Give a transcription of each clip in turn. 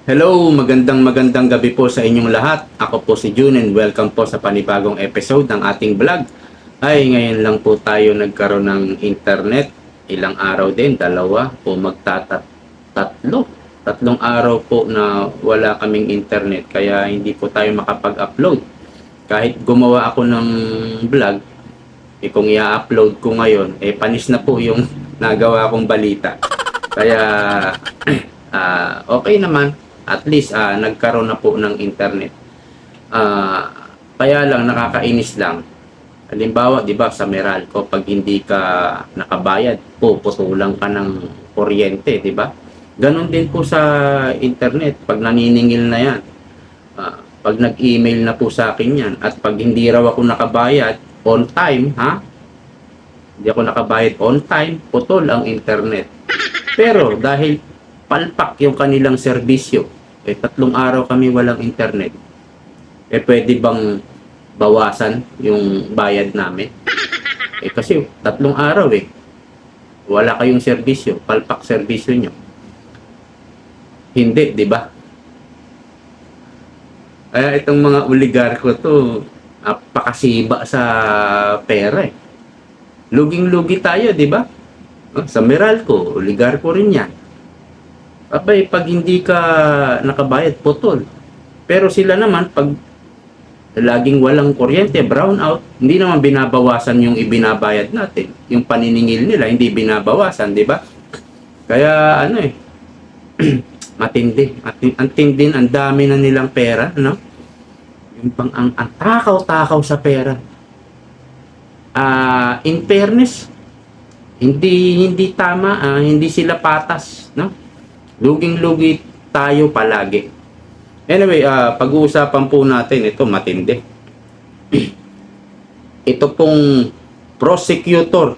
Hello, magandang gabi po sa inyong lahat. Ako po si June and welcome po sa panibagong episode ng ating vlog. Ay, ngayon lang po tayo nagkaroon ng internet. Ilang araw din, dalawa o tatlo. Tatlong araw po na wala kaming internet kaya hindi po tayo makapag-upload. Kahit gumawa ako ng vlog, kung i-upload ko ngayon, panis na po yung nagawa kong balita. Kaya okay naman. At least nagkaroon na po ng internet. Kaya lang nakakainis lang. Halimbawa, 'di ba, sa Meralco pag hindi ka nakabayad, puputulan ka ng kuryente, 'di ba? Ganon din po sa internet pag naniningil na 'yan. Pag nag-email na po sa akin 'yan at pag hindi raw ako nakabayad on time, Hindi ako nakabayad on time, putol ang internet. Pero dahil palpak yung kanilang serbisyo, 3 araw kami walang internet, pwede bang bawasan yung bayad namin? Kasi 3 araw wala kayong serbisyo, palpak serbisyo nyo. Hindi, di ba? Kaya itong mga oligarko to, pakasiba sa pera Luging-lugi tayo, di ba? Sa Meralco, oligarko rin yan. Abay, pag hindi ka nakabayad, putol. Pero sila naman, pag laging walang kuryente, brown out, hindi naman binabawasan yung ibinabayad natin. Yung paniningil nila, hindi binabawasan, di ba? Kaya, matindi. Ang tindi, ang dami na nilang pera, no? Yung pang, ang takaw-takaw sa pera. In fairness, hindi tama, hindi sila patas, no? Luging-lugi tayo palagi. Anyway, pag-uusapan po natin ito, matindi. Ito pong prosecutor,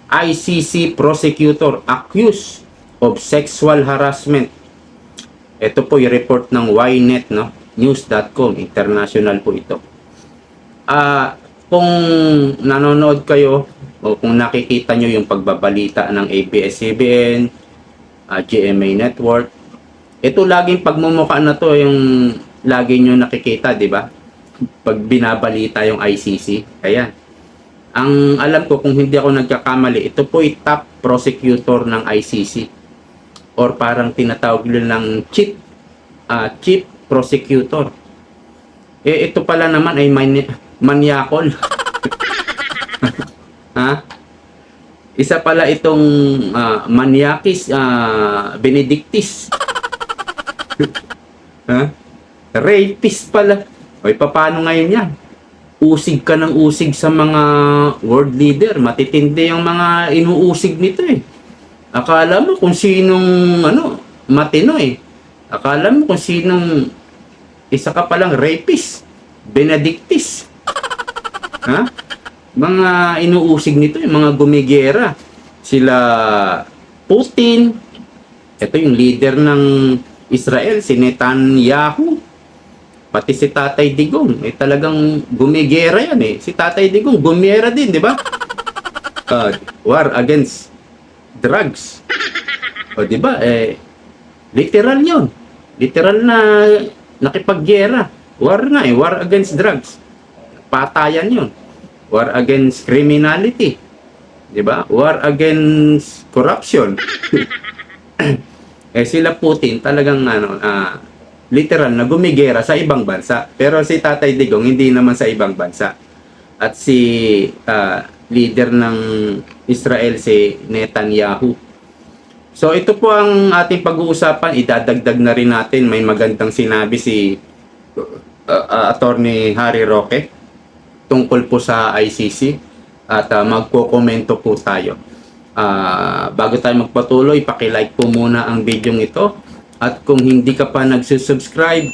ICC prosecutor accused of sexual harassment. Ito po yung report ng Ynet, no? News.com, international po ito. Kung nanonood kayo o kung nakikita nyo yung pagbabalita ng ABS-CBN, GMA Network, ito laging pagmumukha na to yung lagi nyo nakikita, di ba? Pag binabalita yung ICC. Ayan. Ang alam ko, kung hindi ako nagkakamali, ito po ay top prosecutor ng ICC, or parang tinatawag nila ng chief prosecutor. Ito pala naman ay manyakol. Isa pala itong Maniakis Benedictis. Rapist pala. Paano ngayon yan? Usig ka ng usig sa mga world leader. Matitindi yung mga inuusig nito Akala mo kung sinong matino Akala mo kung sinong isa ka palang rapist. Benedictis. Mga inuusig nito, yung mga gumigera. Sila Putin, ito yung leader ng Israel, si Netanyahu, pati si Tatay Digong, talagang gumigera yan Si Tatay Digong, gumera din, di ba? War against drugs. Di ba? Literal yon. Literal na nakipaggera. War nga war against drugs. Patayan yon. War against criminality. 'Di ba? War against corruption. Sila Putin talagang literal na gumigera sa ibang bansa. Pero si Tatay Digong hindi naman sa ibang bansa. At si leader ng Israel, si Netanyahu. So ito po ang ating pag-uusapan. Idadagdag na rin natin, may magandang sinabi si Attorney Harry Roque tungkol po sa ICC at magko-komento po tayo. Bago tayo magpatuloy, paki-like po muna ang video ito, at kung hindi ka pa nagsusubscribe,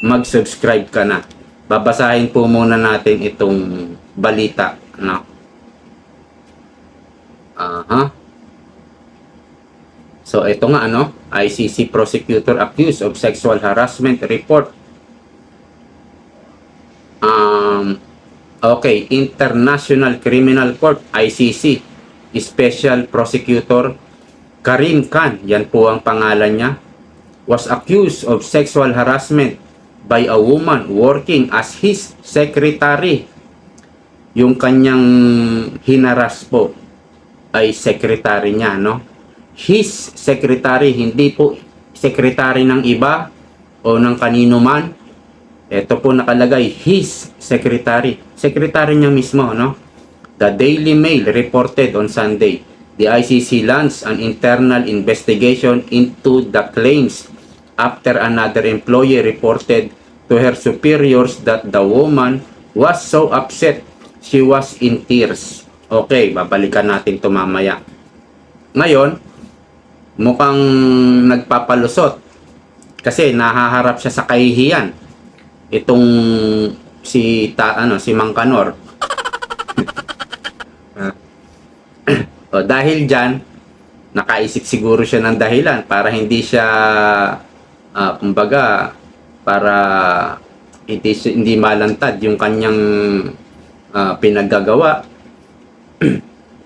mag-subscribe ka na. Babasahin po muna natin itong balita, no? So ito nga ICC prosecutor accused of sexual harassment report. Okay, International Criminal Court, ICC, Special Prosecutor Karim Khan, yan po ang pangalan niya, was accused of sexual harassment by a woman working as his secretary. Yung kanyang hinaras po ay secretary niya, no? His secretary, hindi po secretary ng iba o ng kanino man. Ito po nakalagay, his secretary. Secretary niya mismo, no? The Daily Mail reported on Sunday, the ICC launched an internal investigation into the claims after another employee reported to her superiors that the woman was so upset she was in tears. Okay, babalikan natin ito mamaya. Ngayon, mukhang nagpapalusot kasi nahaharap siya sa kahihiyan. Itong si Mang Kanor. Dahil diyan, nakaisip siguro siya ng dahilan para hindi siya kumbaga para hindi malantad yung kanyang pinaggagawa.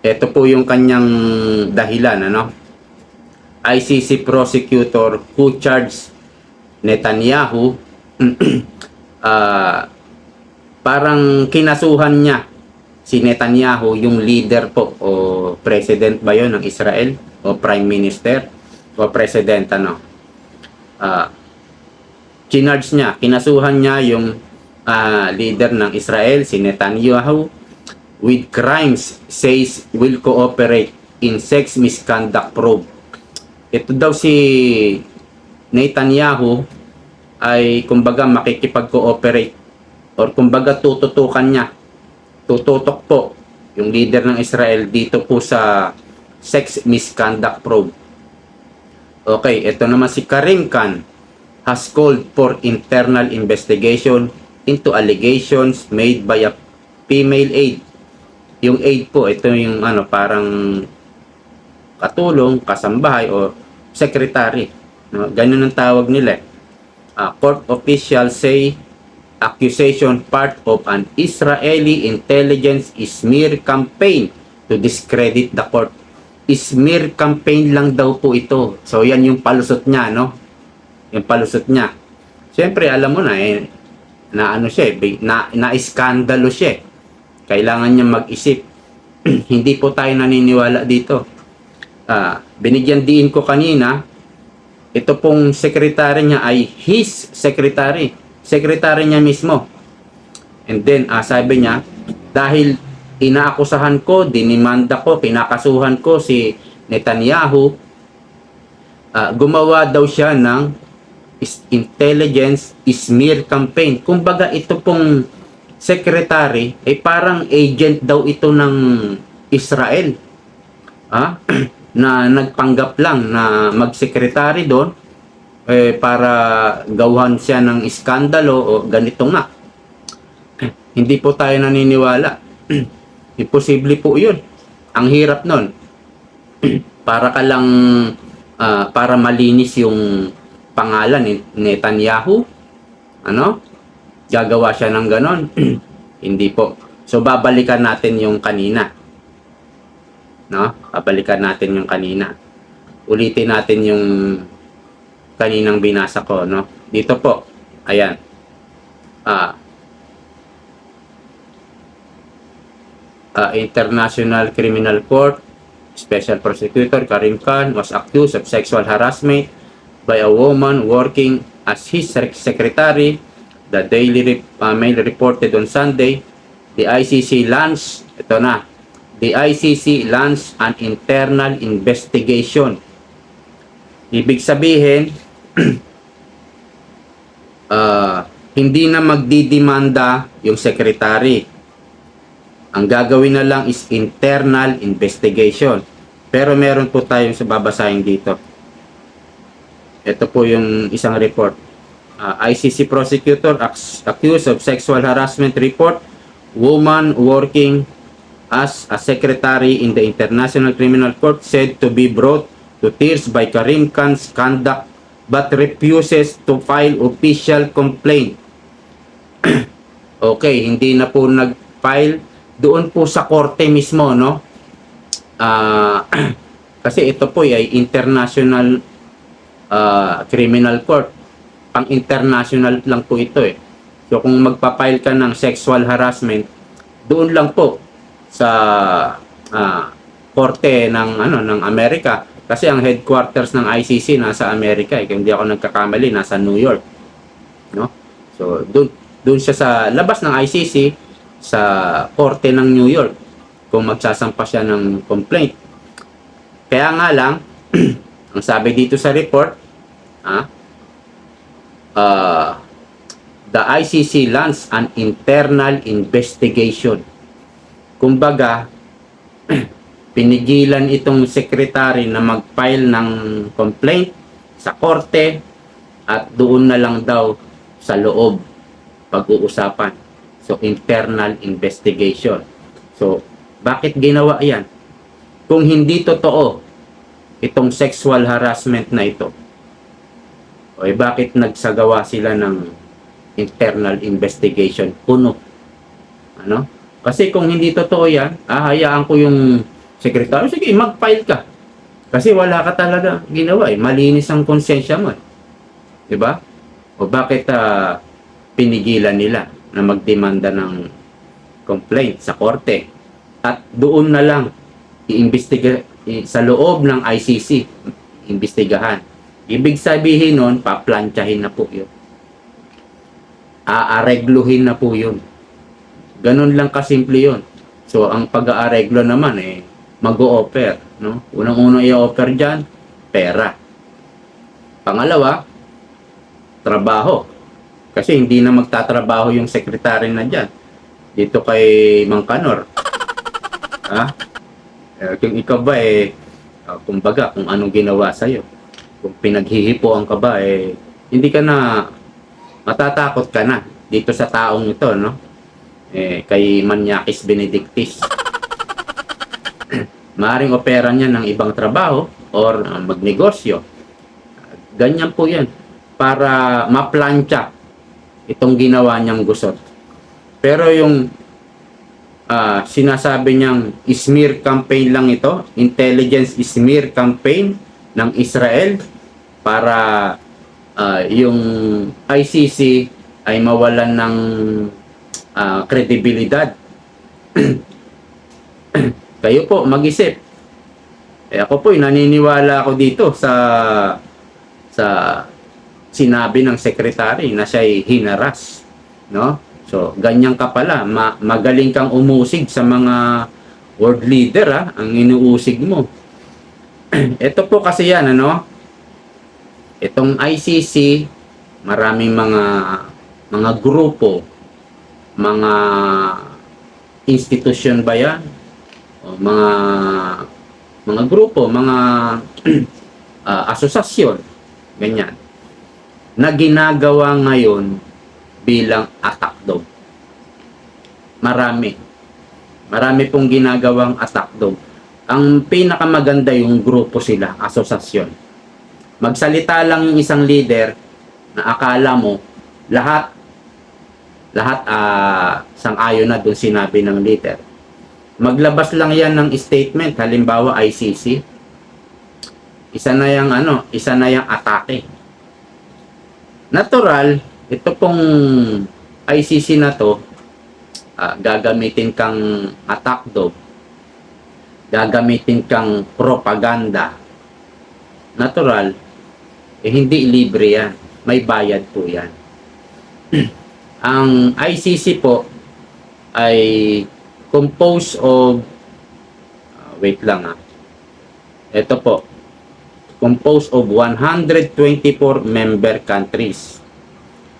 Ito po yung kanyang dahilan, ano? ICC prosecutor who charged Netanyahu parang kinasuhan niya si Netanyahu, yung leader po o president ba yun ng Israel o prime minister o president, ano? Kinasuhan niya yung leader ng Israel, si Netanyahu, with crimes says will cooperate in sex misconduct probe. Ito daw si Netanyahu ay kumbaga makikipag-cooperate or kumbaga tututukan niya. Tututok po yung leader ng Israel dito po sa sex misconduct probe. Okay, ito naman si Karim Khan has called for internal investigation into allegations made by a female aide. Yung aide po, ito yung parang katulong, kasambahay o secretary. No? Ganun ang tawag nila. Court officials say accusation part of an Israeli intelligence smear campaign to discredit the court. Smear campaign lang daw po ito. So yan yung palusot niya, no? Yung palusot niya. Siyempre, alam mo na na iskandalo siya. Kailangan niya mag-isip. Hindi po tayo naniniwala dito. Binigyan diin ko kanina, ito pong secretary niya ay his secretary. Secretary niya mismo. And then, sabi niya, dahil inaakusahan ko, dinimanda ko, pinakasuhan ko si Netanyahu, gumawa daw siya ng intelligence smear campaign. Kumbaga, ito pong secretary ay parang agent daw ito ng Israel. Na nagpanggap lang na mag-secretary doon para gawan siya ng iskandalo o ganito nga. Hindi po tayo naniniwala. Imposible po yun. Ang hirap nun. Para ka lang para malinis yung pangalan ni Netanyahu. Gagawa siya ng ganon. Hindi po. So babalikan natin yung kanina. Babalikan natin yung kanina. Ulitin natin yung kaninang binasa ko, no? Dito po. Ayan. International Criminal Court Special Prosecutor Karim Khan was accused of sexual harassment by a woman working as his secretary. The Daily Mail reported on Sunday. The ICC launched, the ICC launched an internal investigation. Ibig sabihin, hindi na magdidemanda yung secretary. Ang gagawin na lang is internal investigation. Pero meron po tayong babasahin dito. Ito po yung isang report. ICC prosecutor accused of sexual harassment report. Woman working as a secretary in the International Criminal Court said to be brought to tears by Karim Khan's conduct but refuses to file official complaint. Okay, hindi na po nag-file doon po sa korte mismo, no? Kasi ito po ay international criminal court. Pang international lang po ito eh. So kung magpa-file ka ng sexual harassment, doon lang po sa korte ng ng Amerika, kasi ang headquarters ng ICC nasa Amerika eh. Kung hindi ako nagkakamali, nasa New York, no? So doon siya sa labas ng ICC, sa korte ng New York, kung magsasampa siya ng complaint. Kaya nga lang, ang sabi dito sa report, the ICC launch an internal investigation. Kumbaga, pinigilan itong secretary na mag-file ng complaint sa korte at doon na lang daw sa loob pag-uusapan. So, internal investigation. So, bakit ginawa yan? Kung hindi totoo itong sexual harassment na ito, o bakit nagsagawa sila ng internal investigation? Puno. Ano? Kasi kung hindi totoo yan, hayaan ko yung sekretary, sige, mag-file ka. Kasi wala ka talaga ginawa eh. Malinis ang konsensya mo eh. Diba? O bakit pinigilan nila na magdemanda ng complaint sa korte? At doon na lang iimbestiga sa loob ng ICC, imbestigahan. Ibig sabihin nun, paplantyahin na po yun. Aaregluhin na po yun. Ganun lang kasimple yun. So, ang pag-aareglo naman eh, mag-o-offer, no? Unang-unang i-offer dyan, pera. Pangalawa, trabaho. Kasi hindi na magtatrabaho yung sekretary na dyan. Dito kay Mang Kanor. Kung ikaw ba kumbaga, kung anong ginawa sa'yo. Kung pinaghihipuan ka ba, hindi ka na, matatakot ka na dito sa taong ito, no? Kay Maniakis Benedictis. Maaring opera niya ng ibang trabaho or magnegosyo. Ganyan po yan. Para maplantya itong ginawa niyang gusot. Pero yung sinasabi niyang smear campaign lang ito, intelligence smear campaign ng Israel para yung ICC ay mawalan ng kredibilidad. Kayo po mag-isip. Ako po naniniwala ako dito sa sinabi ng secretary na siya'y hinaras, no? So, ganyan ka pala, magaling kang umusig sa mga world leader, ang inuusig mo. Ito po kasi yan, ano? Itong ICC, maraming mga grupo, mga institusyon ba yan? O mga grupo, mga asosasyon, ganyan, na ginagawa ngayon bilang attack dog. Marami pong ginagawang attack dog. Ang pinakamaganda yung grupo sila, asosasyon. Magsalita lang yung isang leader na akala mo lahat sang-ayon na dun sinabi ng leader. Maglabas lang yan ng statement, halimbawa ICC, isa na yung atake. Natural, ito pong ICC na to, gagamitin kang attack dog, gagamitin kang propaganda. Natural, hindi libre yan. May bayad po yan. Ang ICC po ay composed of wait lang ito po, composed of 124 member countries,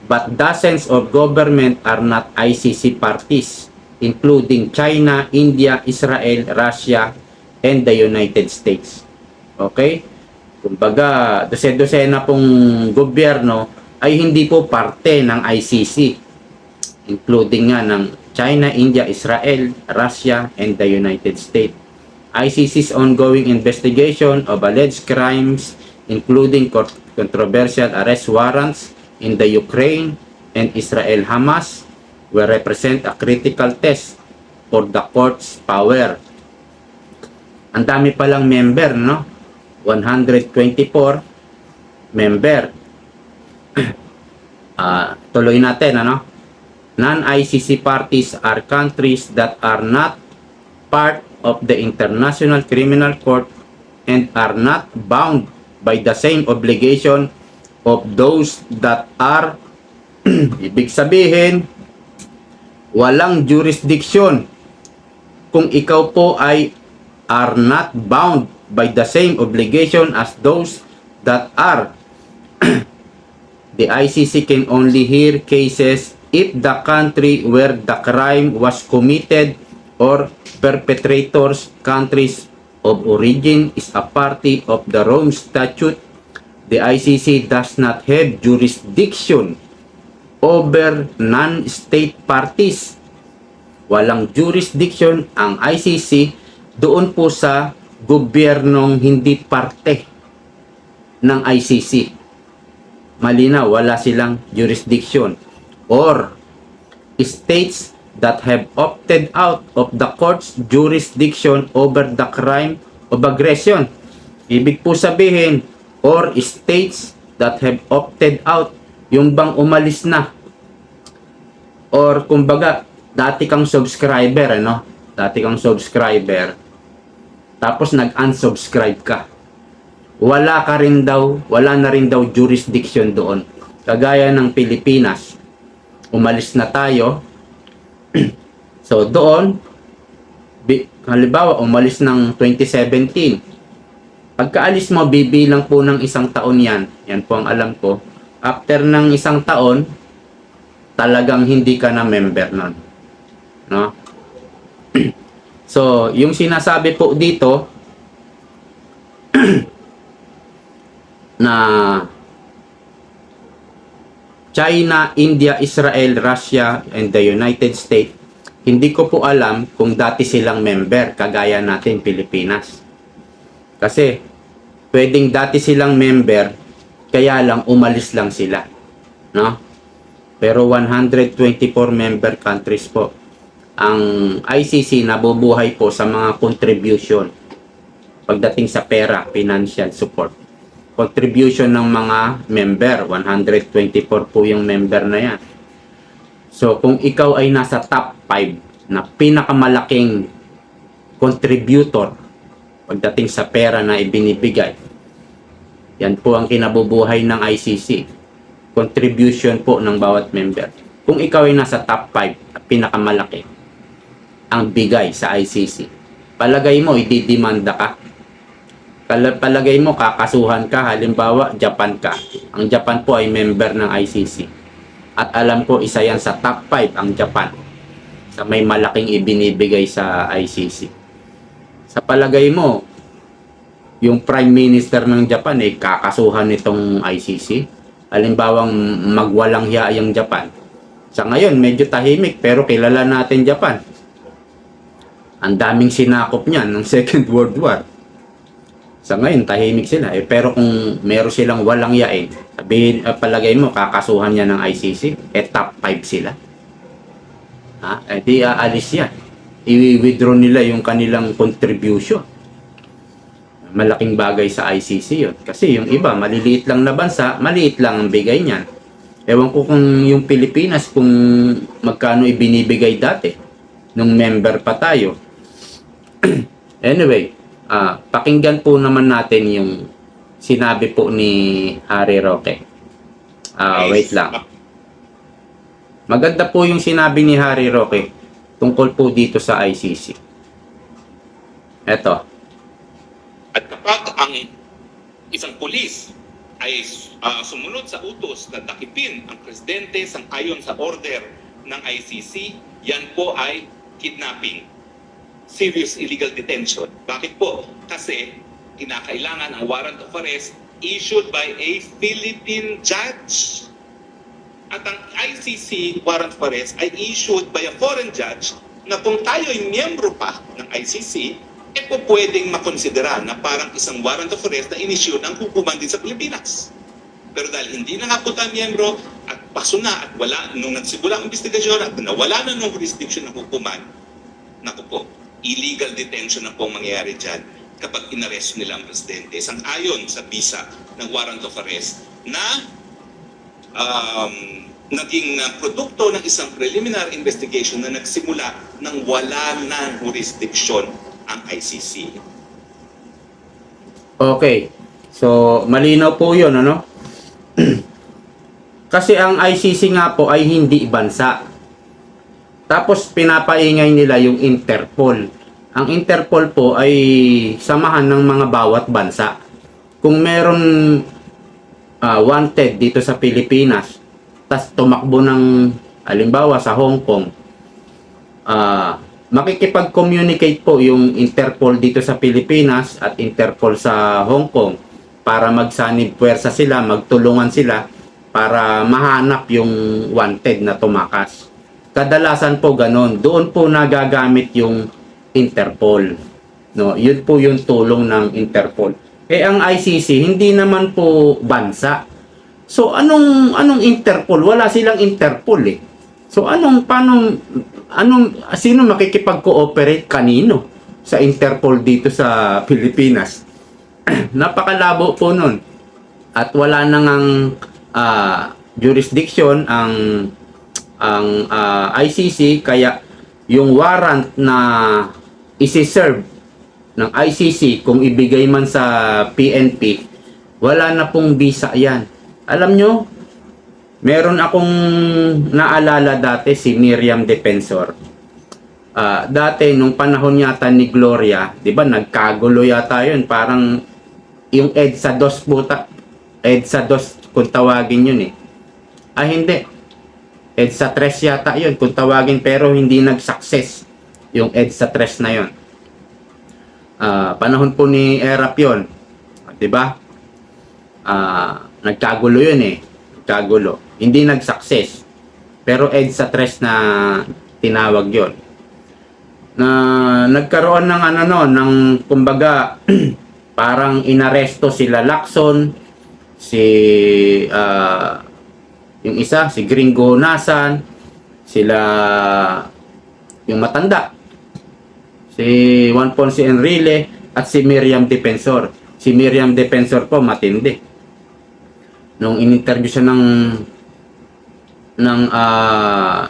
but dozens of government are not ICC parties, including China, India, Israel, Russia, and the United States. Okay? Kumbaga, dose-dosena pong gobyerno ay hindi po parte ng ICC, including nga ng China, India, Israel, Russia, and the United States. ICC's ongoing investigation of alleged crimes, including controversial arrest warrants in the Ukraine and Israel-Hamas, will represent a critical test for the court's power. Ang dami palang member, no? 124. member. Tuloy natin, ano? Non-ICC parties are countries that are not part of the International Criminal Court and are not bound by the same obligation of those that are. Ibig sabihin, walang jurisdiction kung ikaw po ay are not bound by the same obligation as those that are. The ICC can only hear cases if the country where the crime was committed or perpetrators' countries of origin is a party of the Rome Statute. The ICC does not have jurisdiction over non-state parties. Walang jurisdiction ang ICC doon po sa gobyernong hindi parte ng ICC. Malinaw, wala silang jurisdiction. Or states that have opted out of the court's jurisdiction over the crime of aggression. Ibig po sabihin, or states that have opted out, yung bang umalis na. Or kumbaga, dati kang subscriber, ano? Dati kang subscriber, tapos nag-unsubscribe ka. Wala na rin daw jurisdiction doon. Kagaya ng Pilipinas, umalis na tayo. So doon, halimbawa, umalis ng 2017. Pagkaalis mo, bibilang po ng isang taon yan. Yan po ang alam ko. After ng isang taon, talagang hindi ka na member nun. No? So, yung sinasabi po dito, na China, India, Israel, Russia, and the United States, hindi ko po alam kung dati silang member, kagaya natin Pilipinas. Kasi, pwedeng dati silang member, kaya lang umalis lang sila. No? Pero 124 member countries po. Ang ICC nabubuhay po sa mga contribution pagdating sa pera, financial support. Contribution ng mga member, 124 po yung member na yan. So, kung ikaw ay nasa top 5 na pinakamalaking contributor pagdating sa pera na ibinibigay, yan po ang kinabubuhay ng ICC. Contribution po ng bawat member. Kung ikaw ay nasa top 5 at pinakamalaki ang bigay sa ICC, palagay mo, ididemanda ka. Palagay mo, kakasuhan ka, halimbawa, Japan ka. Ang Japan po ay member ng ICC. At alam ko, isa yan sa top 5 ang Japan. Sa may malaking ibinibigay sa ICC. Sa palagay mo, yung Prime Minister ng Japan ay kakasuhan nitong ICC. Halimbawang magwalang hiya yung Japan. Sa ngayon, medyo tahimik, pero kilala natin Japan. Ang daming sinakop niyan ng Second World War. Sa ngayon, tahimik sila. Pero kung meron silang walang yain, sabihin, palagay mo, kakasuhan niya ng ICC, top 5 sila. Di aalis yan. I-withdraw nila yung kanilang contribution. Malaking bagay sa ICC yun. Kasi yung iba, maliliit lang na bansa, maliit lang ang bigay niyan. Ewan ko kung yung Pilipinas, kung magkano ibinibigay dati, nung member pa tayo. Anyway, pakinggan po naman natin yung sinabi po ni Harry Roque. Wait lang. Maganda po yung sinabi ni Harry Roque tungkol po dito sa ICC. Eto. At kapag ang isang pulis ay sumunod sa utos na takipin ang presidente sang-ayon sa order ng ICC, yan po ay kidnapping. Serious illegal detention. Bakit po? Kasi kinakailangan ang warrant of arrest issued by a Philippine judge. At ang ICC warrant of arrest ay issued by a foreign judge na kung tayo ay miyembro pa ng ICC, po pwedeng makonsidera na parang isang warrant of arrest na inisyu ng hukuman din sa Pilipinas. Pero dahil hindi na nga po tayo miyembro at paso na at wala, nung nagsimula ang investigasyon at nawala na ng jurisdiction ng hukuman, naku po, illegal detention na pong mangyayari dyan kapag inaresto nila ang presidente sang-ayon sa visa ng warrant of arrest na naging produkto ng isang preliminary investigation na nagsimula nang wala ng jurisdiction ang ICC. Okay. So, malinaw po yun, ano? Kasi ang ICC nga po ay hindi bansa. Tapos, pinapaingay nila yung Interpol. Ang Interpol po ay samahan ng mga bawat bansa. Kung meron wanted dito sa Pilipinas, tas tumakbo ng, halimbawa sa Hong Kong, makikipag-communicate po yung Interpol dito sa Pilipinas at Interpol sa Hong Kong para magsanib puwersa sila, magtulungan sila para mahanap yung wanted na tumakas. Kadalasan po ganon. Doon po nagagamit yung Interpol. No, yun po yung tulong ng Interpol. Eh ang ICC hindi naman po bansa. So anong Interpol? Wala silang Interpol eh. So sino makikipag-cooperate kanino sa Interpol dito sa Pilipinas? Napakalabo po nun. At wala nang jurisdiction ang ICC, kaya yung warrant na isi-serve ng ICC kung ibigay man sa PNP, wala na pong visa yan. Alam nyo, meron akong naalala dati si Miriam Defensor. Dati nung panahon yata ni Gloria, 'di ba, nagkagulo yata 'yun, parang yung EDSA 2 puta, EDSA 2 kung tawagin 'yun eh. Hindi. EDSA 3 yata 'yun kung tawagin, pero hindi nag-success yung EDSA 3 na 'yun. Panahon po ni Erap 'yun. 'Di ba? Nagkagulo 'yun eh. Nagkagulo. Hindi nag-success. Pero EDSA 3 na tinawag 'yon. Na nagkaroon ng ng kumbaga parang inaresto sila Lacson, yung isa si Gringo Nasan, sila yung matanda, si Juan Ponce Enrile at si Miriam Defensor. Si Miriam Defensor po matindi. Nung in-interview siya ng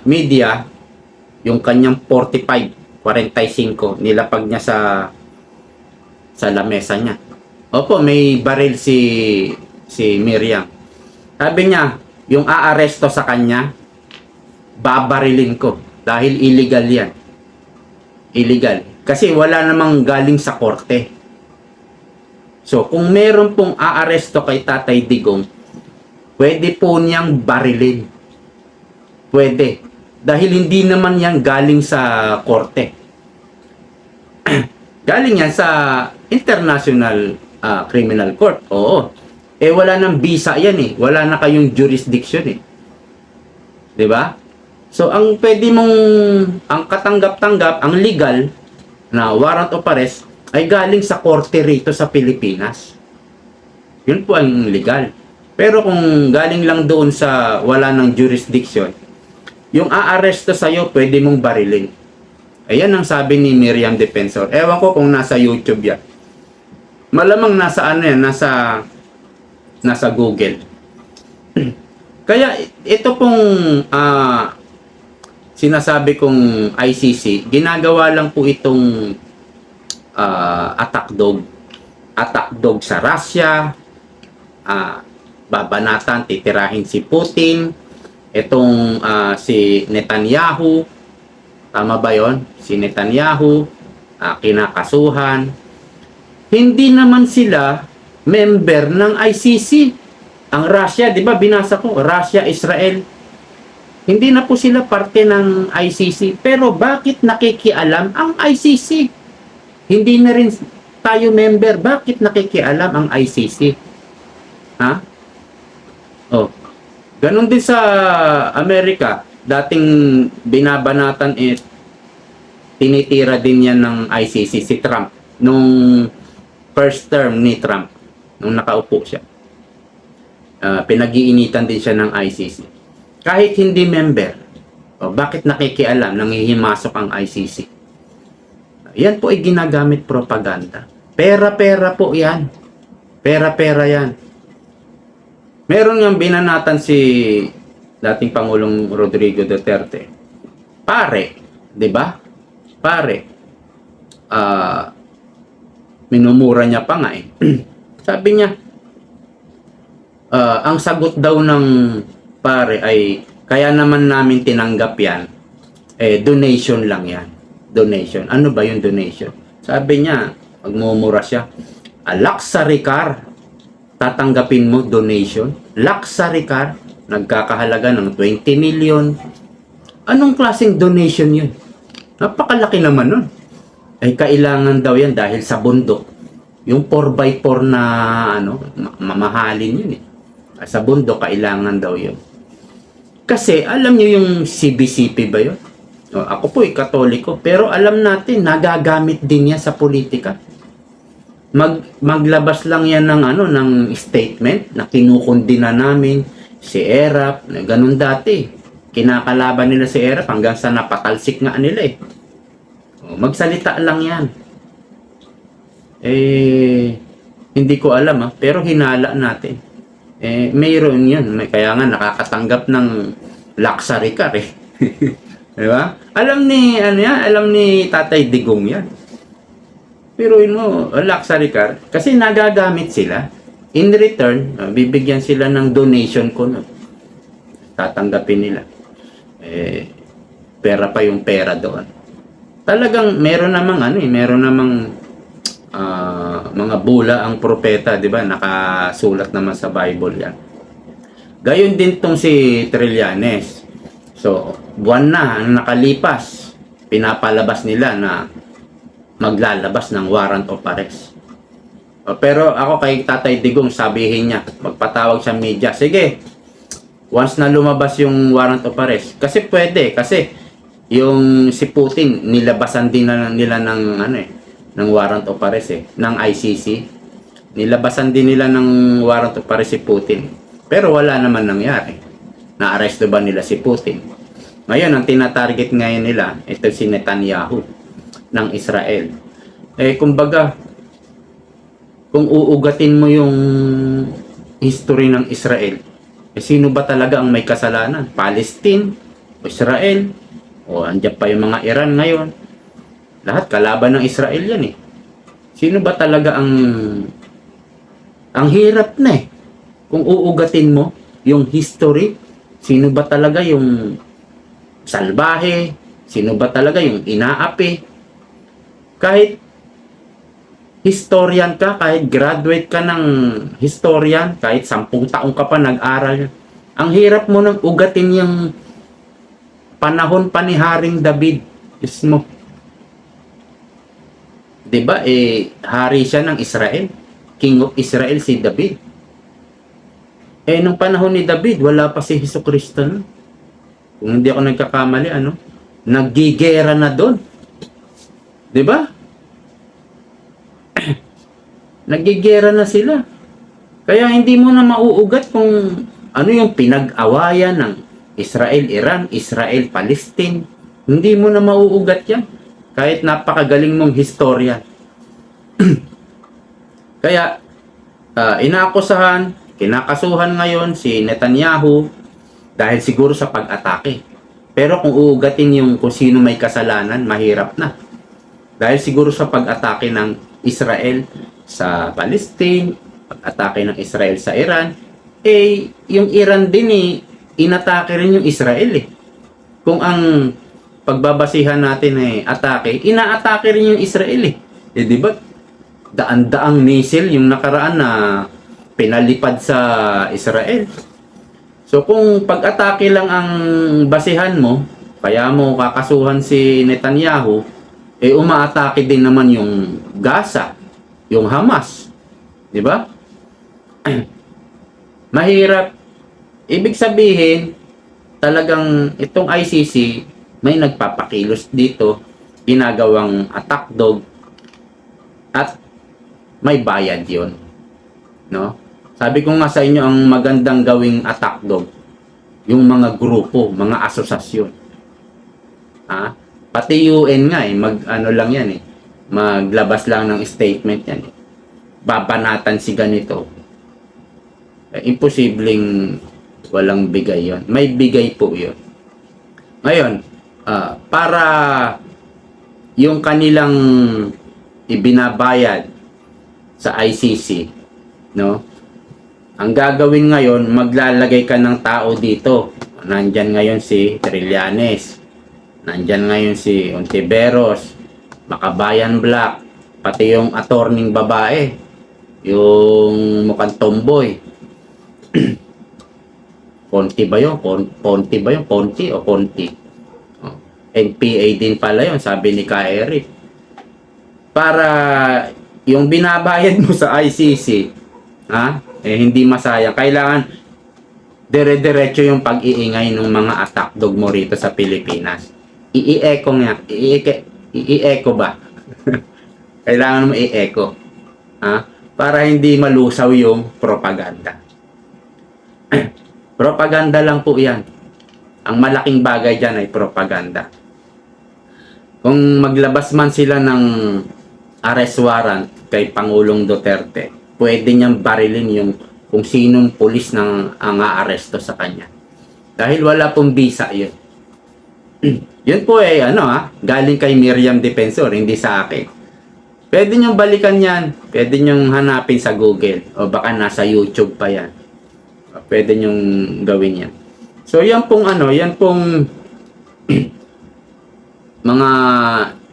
media, yung kanyang 45 nilapag niya sa lamesa niya. Opo, may baril si Miriam. Sabi niya, yung aaresto sa kanya, babarilin ko dahil illegal yan. Illegal. Kasi wala namang galing sa korte. So, kung meron pong aaresto kay Tatay Digong, pwede po niyang barilin. Pwede. Dahil hindi naman yan galing sa korte. Galing yan sa International Criminal Court. Oo. Eh wala nang visa yan eh. Wala na kayong jurisdiction eh. 'Di ba? So ang pwede mong, ang katanggap-tanggap, ang legal na warrant of arrest ay galing sa korte rito sa Pilipinas. Yun po ang legal. Pero kung galing lang doon sa wala ng jurisdiction, yung aaresto sa'yo, pwede mong barilin. Ayan ang sabi ni Miriam Defensor. Ewan ko kung nasa YouTube yan. Malamang nasa nasa Google. Kaya ito pong sinasabi kong ICC, ginagawa lang po itong attack dog. Attack dog sa Russia, babanatan, titirahin si Putin, itong si Netanyahu, tama ba yon? Si Netanyahu, kinakasuhan. Hindi naman sila member ng ICC. Ang Russia, di ba binasa ko, Russia, Israel, hindi na po sila parte ng ICC. Pero bakit nakikialam ang ICC? Hindi na rin tayo member. Bakit nakikialam ang ICC? Ha? Oh. Ganon din sa Amerika, dating binabanatan tinitira din yan ng ICC si Trump nung first term ni Trump, nung nakaupo siya. Pinag-iinitan din siya ng ICC. Kahit hindi member, bakit nakikialam, nangihimasok ang ICC? Yan po ay ginagamit propaganda. Pera-pera po yan. Pera-pera yan. Meron nga binanatan si dating Pangulong Rodrigo Duterte. Pare, 'di ba? Pare. Minumura niya pa nga eh. Sabi niya, ang sagot daw ng pare ay kaya naman namin tinanggap yan, donation lang yan. Donation. Ano ba yung donation? Sabi niya, magmumura siya, luxury car, tatanggapin mo donation? Luxury car, nagkakahalaga ng 20 million. Anong klaseng donation yun? Napakalaki naman nun. Ay kailangan daw yan dahil sa bundok. Yung 4x4 na mamahalin yun eh. Sa bundok kailangan daw yun. Kasi alam niyo yung CBCP ba yun? Ako po ay Katoliko, pero alam natin nagagamit din yan sa politika. Maglabas lang yan ng ng statement na kinukundina namin si ERAP, na ganun dati. Kinakalaban nila si ERAP hanggang sa napatalsik nga nila eh. Magsalita lang yan. Hindi ko alam pero hinala natin. Mayroon yun. Kaya nga nakakatanggap ng luxury car eh. Di ba? Alam ni Tatay Digong yan. Pero luxury car, kasi nagagamit sila. In return, bibigyan sila ng donation ko. Tatanggapin nila. Pera pa yung pera doon. Talagang meron namang mga bula ang propeta, di ba? Nakasulat naman sa Bible yan. Gayon din tong si Trillanes. So, buwan na ang nakalipas, pinapalabas nila na maglalabas ng warrant of arrest. Pero ako kay Tatay Digong, sabihin niya, magpatawag sa media, sige, once na lumabas yung warrant of arrest, kasi pwede, kasi yung si Putin, nilabasan din nila ng warrant of arrest ng ICC. Nilabasan din nila ng warrant of arrest si Putin. Pero wala naman nangyari. Na-arresto ba nila si Putin? Ngayon, ang tinatarget ngayon nila, ito si Netanyahu ng Israel. Kumbaga, kung uugatin mo yung history ng Israel, sino ba talaga ang may kasalanan? Palestine? O Israel? O andyan pa yung mga Iran ngayon? Lahat kalaban ng Israel yan eh. Sino ba talaga ang hirap na eh. Kung uugatin mo yung history, sino ba talaga yung salbahe, sino ba talaga yung inaapi. Kahit historian ka, kahit graduate ka ng historian, kahit 10 taong ka pa nag-aral, ang hirap mo nang ugatin yung panahon pa ni Haring David mismo. 'Di ba hari siya ng Israel. King of Israel si David. Nung panahon ni David, wala pa si Jesucristo nun. Kung hindi ako nagkakamali, naggigera na doon. 'Di ba? Naggigera na sila. Kaya hindi mo na mauugat kung ano yung pinag-awayan ng Israel-Iran, Israel-Palestine. Hindi mo na mauugat yan. Kahit napakagaling mong historian. Kaya, inaakusahan, kinakasuhan ngayon si Netanyahu dahil siguro sa pag-atake. Pero kung uugatin yung kung sino may kasalanan, mahirap na. Dahil siguro sa pag-atake ng Israel sa Palestine, pag-atake ng Israel sa Iran, yung Iran din inatake rin yung Israel eh. Kung ang pagbabasihan natin atake, inaatake rin yung Israel eh. Di ba? Daan-daang missile yung nakaraan na pinalipad sa Israel. So kung pag-atake lang ang basihan mo, kaya mo kakasuhan si Netanyahu, umaatake din naman yung Gaza, yung Hamas. Di ba? Mahirap. Ibig sabihin, talagang itong ICC, may nagpapakilos dito, ginagawang attack dog, at may bayad yon, no? Sabi ko nga sa inyo, ang magandang gawing attack dog, yung mga grupo, mga asosasyon. Pati UN nga lang yan maglabas lang ng statement yan. Babanatan si ganito. Imposibleng walang bigay yon. May bigay po yun. Ngayon, para yung kanilang ibinabayad sa ICC, no? Ang gagawin ngayon, maglalagay ka ng tao dito. Nandyan ngayon si Trillanes. Nandyan ngayon si Ontiveros, Makabayan Black, pati yung attorney babae, yung mukhang tomboy. Ponti ba yun? Ponti ba yun? Ponti o Ponti? Oh. NPA din pala yun, sabi ni Ka Eric. Para yung binabayad mo sa ICC, hindi masayang. Kailangan dire-diretso yung pag-iingay ng mga attack dog mo rito sa Pilipinas. I-echo nga. I-echo ba? Kailangan mo i-echo. Para hindi malusaw yung propaganda. Propaganda lang po yan. Ang malaking bagay dyan ay propaganda. Kung maglabas man sila ng arrest warrant kay Pangulong Duterte, pwede niyang barilin yung kung sinong pulis ang aaresto sa kanya. Dahil wala pong visa yun. Yun po ay galing kay Miriam Defensor, hindi sa akin. Pwede niyong balikan yan. Pwede niyong hanapin sa Google. O baka nasa YouTube pa yan. Pwede niyong gawin yan. So yan pong mga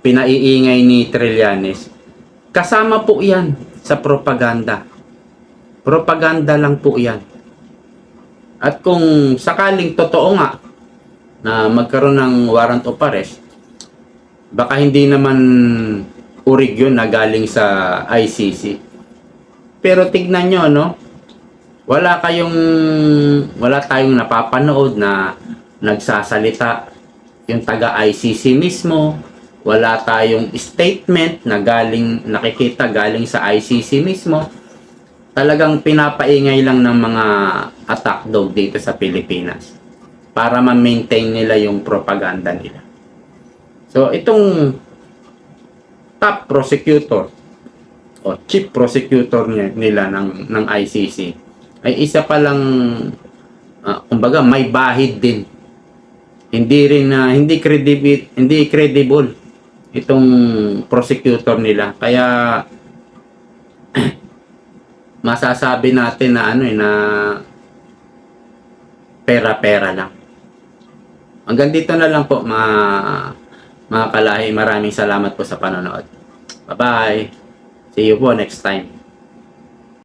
pinaiingay ni Trillanes. Kasama po yan sa propaganda. Propaganda lang po yan. At kung sakaling totoo nga na magkaroon ng warrant of arrest, baka hindi naman urig yun na galing sa ICC. Pero tignan nyo, wala tayong napapanood na nagsasalita yung taga-ICC mismo. Wala tayong statement na nakikita galing sa ICC mismo. Talagang pinapaingay lang ng mga attack dog dito sa Pilipinas para ma-maintain nila yung propaganda nila. So itong top prosecutor o chief prosecutor nila ng ICC ay isa pa lang kumbaga may bahid din. Hindi credible itong prosecutor nila. Kaya masasabi natin na na pera-pera lang. Hanggang dito na lang po mga kalahi. Maraming salamat po sa panonood. Bye-bye. See you po next time.